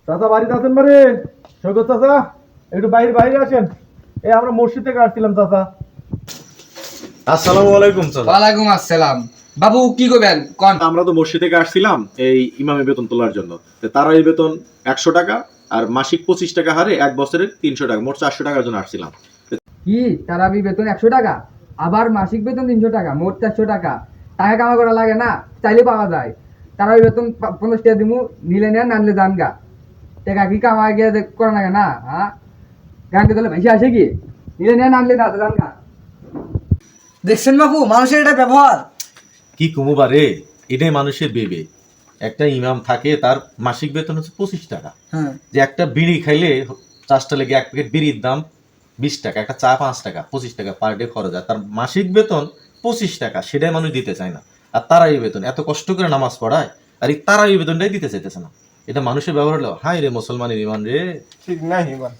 চাচা বাড়িতে আছেন বারে? সৈকত চাচা, একটু বাইরে বাইরে আসেন। এই আমরা মসজিদ থেকে আসছিলাম চাচা। আসসালামু আলাইকুম চাচা। ওয়ালাইকুম আসসালাম। বাবু কি করবেন কোন? আমরা তো মসজিদ থেকে আসছিলাম এই ইমামের বেতন তোলার জন্য। তো তারাই বেতন 100 টাকা আর মাসিক 25 টাকা হারে 1 বছরের 300 টাকা, মোট 400 টাকার জন্য আসছিলাম। কি তারাবি বেতন 100 টাকা, আবার মাসিক বেতন 300 টাকা, মোট 400 টাকা। টাকা কামা করা লাগে না, চাইলে পাওয়া যায়। তারাবি বেতন 50 টাকা দিমু, নিলে নেন নানলে যান গা। টাকা কি কামা গিয়ে করা লাগে না? হ্যাঁ, গানকে তাহলে ভেসে আসে কি? নিলে নেন নানলে না যান গা। দেখছেন বাবু মানুষের এটা ব্যবহার। কি কুমুবা রে, এটাই মানুষের বেবে। একটা ইমাম থাকে, তার মাসিক বেতন হচ্ছে 25 টাকা। হ্যাঁ, যে একটা বিড়ি খাইলে চাষটা লেগে এক প্যাকেট বিড়ির দাম 20 টাকা, একটা চা 5 টাকা, 25 টাকা পার ডে খরচ হয়। তার মাসিক বেতন 25 টাকা, সেটাই মানুষ দিতে চায় না। আর তারাই বেতন এত কষ্ট করে নামাজ পড়ায়, আর এই তারাই বেতনটাই দিতে চাইতেছে না। এটা মানুষের ব্যবহার হলো, হাই রে মুসলমানের ইমান রে। ঠিক নাই ইমান।